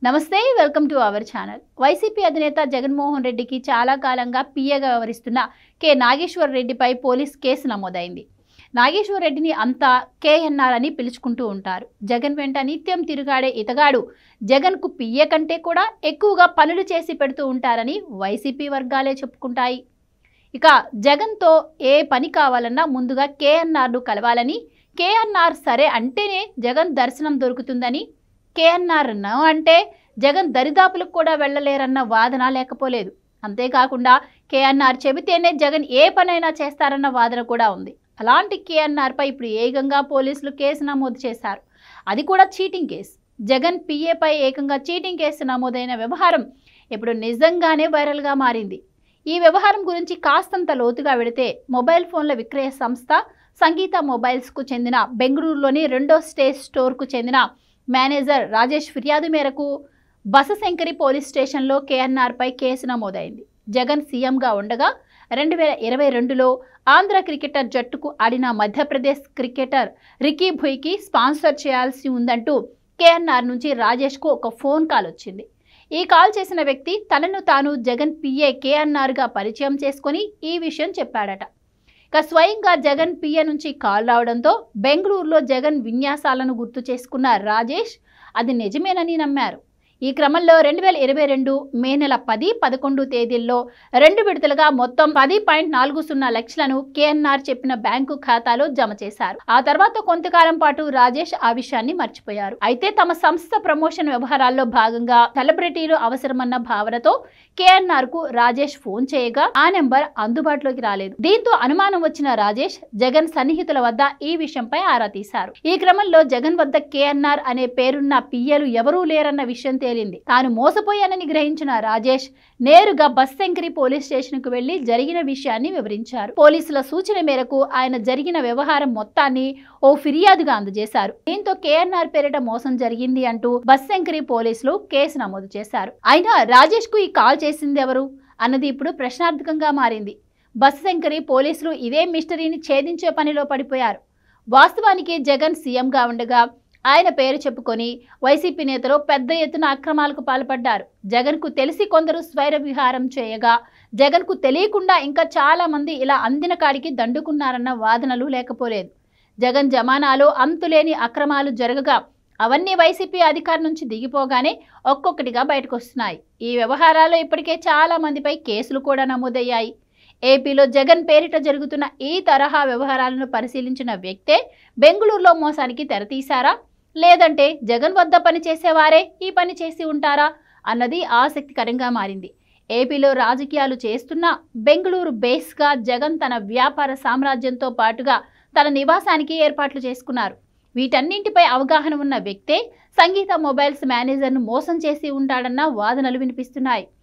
నమస్తే welcome to our channel. YCP అధినేత జగన్మోహన్ రెడ్డికి చాలా కాలంగా పిఏగా వ్యవహరిస్తున్న కె నాగేశ్వర్ రెడ్డిపై పోలీస్ కేసు నమోదైంది. నాగేశ్వర్ రెడ్డిని అంతా కేఎన్ఆర్ అని పిలుచుకుంటూ ఉంటారు. జగన్ వెంట నిత్యం తిరుగాడే ఇతగాడు జగన్కు పిఏ కంటే కూడా ఎక్కువగా పనులు చేసి పెడుతూ ఉంటారని వైసీపీ వర్గాలే చెప్పుకుంటాయి. ఇక జగన్తో ఏ పని కావాలన్నా ముందుగా కేఎన్ఆర్ను కలవాలని, కేఎన్ఆర్ సరే అంటేనే జగన్ దర్శనం దొరుకుతుందని, కేఎన్ఆర్ నో అంటే జగన్ దరిదాపులకు కూడా వెళ్లలేరన్న వాదన లేకపోలేదు. అంతేకాకుండా కేఎన్ఆర్ చెబితేనే జగన్ ఏ పనైనా చేస్తారన్న వాదన కూడా ఉంది. అలాంటి కేఎన్ఆర్పై ఇప్పుడు ఏకంగా పోలీసులు కేసు నమోదు చేశారు. అది కూడా చీటింగ్ కేసు. జగన్ పిఏపై ఏకంగా చీటింగ్ కేసు నమోదైన వ్యవహారం ఇప్పుడు నిజంగానే వైరల్గా మారింది. ఈ వ్యవహారం గురించి కాస్తంత లోతుగా వెళితే మొబైల్ ఫోన్ల విక్రయ సంస్థ సంగీత మొబైల్స్కు చెందిన బెంగళూరులోని 2వ స్టేజ్ స్టోర్కు చెందిన మేనేజర్ రాజేష్ ఫిర్యాదు మేరకు బసశంకరి పోలీస్ స్టేషన్లో కేఎన్ఆర్పై కేసు నమోదైంది. జగన్ సీఎంగా ఉండగా 2022లో ఆంధ్ర క్రికెటర్ జట్టుకు ఆడిన మధ్యప్రదేశ్ క్రికెటర్ రికీ భుయ్కి స్పాన్సర్ చేయాల్సి ఉందంటూ కేఎన్ఆర్ నుంచి రాజేష్కు ఒక ఫోన్ కాల్ వచ్చింది. ఈ కాల్ చేసిన వ్యక్తి తనను తాను జగన్ పిఏ కేఎన్ఆర్గా పరిచయం చేసుకుని ఈ విషయం చెప్పాడట. ఇక స్వయంగా జగన్ పిఏ నుంచి కాల్ రావడంతో బెంగళూరులో జగన్ విన్యాసాలను గుర్తు చేసుకున్న రాజేష్ అది నిజమేనని నమ్మారు. ఈ క్రమంలో 2022 మే నెల 10, 11 తేదీల్లో 2 విడతలుగా మొత్తం 10.40 లక్షలను కేఎన్ఆర్ చెప్పిన బ్యాంకు ఖాతాలో జమ చేశారు. ఆ తర్వాత కొంతకాలం పాటు రాజేష్ ఆ విషయాన్ని మర్చిపోయారు. అయితే తమ సంస్థ ప్రమోషన్ వ్యవహారాల్లో భాగంగా సెలబ్రిటీలు అవసరమన్న భావనతో కేఎన్ఆర్ కు రాజేష్ ఫోన్ చేయగా ఆ నెంబర్ అందుబాటులోకి రాలేదు. దీంతో అనుమానం వచ్చిన రాజేష్ జగన్ సన్నిహితుల వద్ద ఈ విషయంపై ఆరా తీశారు. ఈ క్రమంలో జగన్ వద్ద కేఎన్ఆర్ అనే పేరున్న పిఏలు ఎవరూ లేరన్న విషయం తేలింది. తాను మోసపోయానని గ్రహించిన రాజేష్ నేరుగా బసశంకరి పోలీస్ స్టేషన్ కు వెళ్లి జరిగిన విషయాన్ని వివరించారు. పోలీసుల సూచన మేరకు ఆయన జరిగిన వ్యవహారం మొత్తాన్ని ఓ ఫిర్యాదుగా అందజేశారు. దీంతో కేఎన్ఆర్ పేరిట మోసం జరిగింది అంటూ బసశంకరి పోలీసులు కేసు నమోదు చేశారు. అయినా రాజేష్ కు ఈ కాల్ చేసింది ఎవరు అన్నది ఇప్పుడు ప్రశ్నార్థకంగా మారింది. బసశంకరి పోలీసులు ఇదే మిస్టరీని ఛేదించే పనిలో పడిపోయారు. వాస్తవానికి జగన్ సీఎంగా ఉండగా ఆయన పేరు చెప్పుకొని వైసీపీ నేతలు పెద్ద ఎత్తున అక్రమాలకు పాల్పడ్డారు. జగన్కు తెలిసి కొందరు స్వైర విహారం చేయగా జగన్కు తెలియకుండా ఇంకా చాలా మంది ఇలా అందిన కాడికి దండుకున్నారన్న వాదనలు లేకపోలేదు. జగన్ జమానాలో అంతులేని అక్రమాలు జరగగా అవన్నీ వైసీపీ అధికారం నుంచి దిగిపోగానే ఒక్కొక్కటిగా బయటకు వస్తున్నాయి. ఈ వ్యవహారాల్లో ఇప్పటికే చాలా మందిపై కేసులు కూడా నమోదయ్యాయి. ఏపీలో జగన్ పేరిట జరుగుతున్న ఈ తరహా వ్యవహారాలను పరిశీలించిన వ్యక్తే బెంగళూరులో మోసానికి తెరతీశారా, లేదంటే జగన్ వద్ద పని చేసేవారే ఈ పని చేసి ఉంటారా అన్నది ఆసక్తికరంగా మారింది. ఏపీలో రాజకీయాలు చేస్తున్న బెంగళూరు బేస్గా జగన్ తన వ్యాపార సామ్రాజ్యంతో పాటుగా తన నివాసానికి ఏర్పాట్లు చేసుకున్నారు. వీటన్నింటిపై అవగాహన ఉన్న వ్యక్తే సంగీత మొబైల్స్ మేనేజర్ను మోసం చేసి ఉంటాడన్న వాదనలు వినిపిస్తున్నాయి.